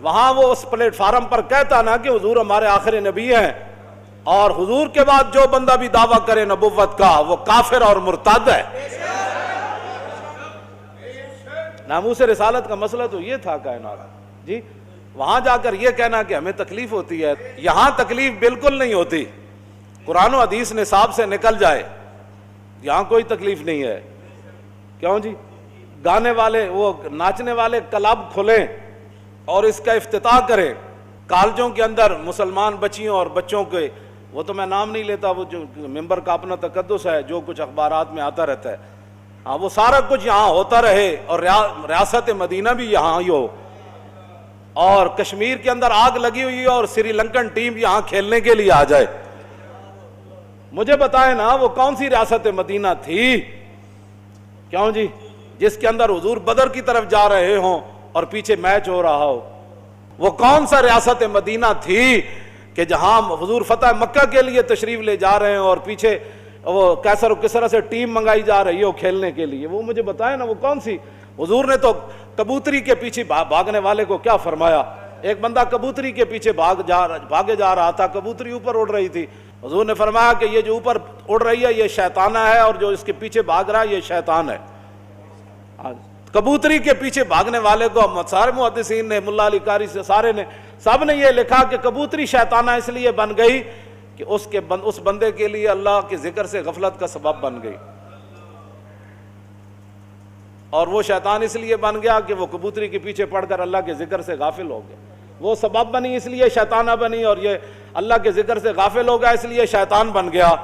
وہاں وہ اس plate form پر کہتا نا کہ حضور ہمارے آخری نبی ہیں، اور حضور کے بعد جو بندہ بھی دعویٰ کرے نبوت کا وہ کافر اور مرتد ہے۔ ناموس رسالت کا مسئلہ تو یہ تھا کائنات جی۔ وہاں جا کر یہ کہنا کہ ہمیں تکلیف ہوتی ہے، یہاں تکلیف بالکل نہیں ہوتی، قرآن و حدیث نصاب سے نکل جائے، یہاں کوئی تکلیف نہیں ہے۔ کیوں جی؟ گانے والے، وہ ناچنے والے کلب کھلیں اور اس کا افتتاح کریں، کالجوں کے اندر مسلمان بچیوں اور بچوں کے، وہ تو میں نام نہیں لیتا، وہ جو ممبر کا اپنا تقدس ہے، جو کچھ اخبارات میں آتا رہتا ہے، ہاں وہ سارا کچھ یہاں ہوتا رہے، اور ریاست مدینہ بھی یہاں ہی ہو، اور کشمیر کے اندر آگ لگی ہوئی ہے اور سری لنکن ٹیم یہاں کھیلنے کے لیے آ جائے۔ مجھے بتائیں نا وہ کون سی ریاست مدینہ تھی؟ کیوں جی؟ جس کے اندر حضور بدر کی طرف جا رہے ہوں اور پیچھے میچ ہو رہا ہو۔ وہ کون سا ریاست مدینہ تھی کہ جہاں حضور فتح مکہ کے لیے تشریف لے جا رہے ہیں اور پیچھے وہ کیسر و کسرا سے ٹیم منگائی جا رہی ہو کھیلنے کے لیے؟ وہ مجھے بتائیں نا وہ کون سی؟ حضور نے تو کبوتری کے پیچھے بھاگنے والے کو کیا فرمایا؟ ایک بندہ کبوتری کے پیچھے بھاگے جا رہا تھا، کبوتری اوپر اڑ رہی تھی، حضور نے فرمایا کہ یہ جو اوپر اڑ رہی ہے یہ شیطانہ ہے، اور جو اس کے پیچھے بھاگ رہا ہے یہ شیطان ہے۔ کبوتری کے پیچھے بھاگنے والے کو سارے محدثین نے، ملا علی قاری سے سارے نے، سب نے یہ لکھا کہ کبوتری شیطانہ اس لیے بن گئی کہ اس بندے کے لیے اللہ کے ذکر سے غفلت کا سبب بن گئی، اور وہ شیطان اس لیے بن گیا کہ وہ کبوتری کے پیچھے پڑھ کر اللہ کے ذکر سے غافل ہو گیا۔ وہ سبب بنی اس لیے شیطانہ بنی، اور یہ اللہ کے ذکر سے غافل ہو گیا اس لیے شیطان بن گیا۔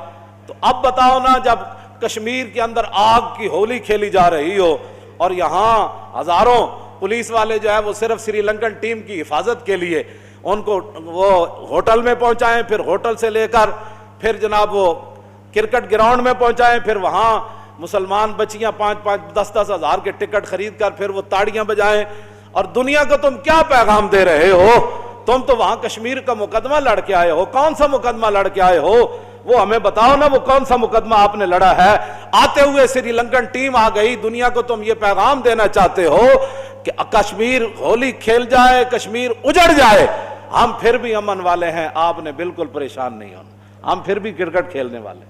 تو اب بتاؤ نا، جب کشمیر کے اندر آگ کی ہولی کھیلی جا رہی ہو اور یہاں ہزاروں پولیس والے جو ہے وہ صرف سری لنکن ٹیم کی حفاظت کے لیے ان کو وہ ہوٹل میں پہنچائیں، پھر ہوٹل سے لے کر پھر جناب وہ کرکٹ گراؤنڈ میں پہنچائیں، پھر وہاں مسلمان بچیاں 5-10 ہزار کے ٹکٹ خرید کر پھر وہ تاڑیاں بجائیں، اور دنیا کو تم کیا پیغام دے رہے ہو؟ تم تو وہاں کشمیر کا مقدمہ لڑ کے آئے ہو۔ کون سا مقدمہ لڑ کے آئے ہو؟ وہ ہمیں بتاؤ نا، وہ کون سا مقدمہ آپ نے لڑا ہے؟ آتے ہوئے سری لنکن ٹیم آ گئی، دنیا کو تم یہ پیغام دینا چاہتے ہو کہ کشمیر ہولی کھیل جائے، کشمیر اجڑ جائے، ہم پھر بھی امن والے ہیں، آپ نے بالکل پریشان نہیں ہونا، ہم پھر بھی کرکٹ کھیلنے والے ہیں۔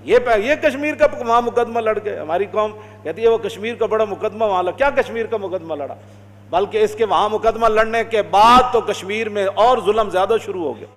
یہ کشمیر کا وہاں مقدمہ لڑ گئے۔ ہماری قوم کہتی ہے وہ کشمیر کا بڑا مقدمہ وہاں لڑا، کیا کشمیر کا مقدمہ لڑا؟ بلکہ اس کے وہاں مقدمہ لڑنے کے بعد تو کشمیر میں اور ظلم زیادہ شروع ہو گیا۔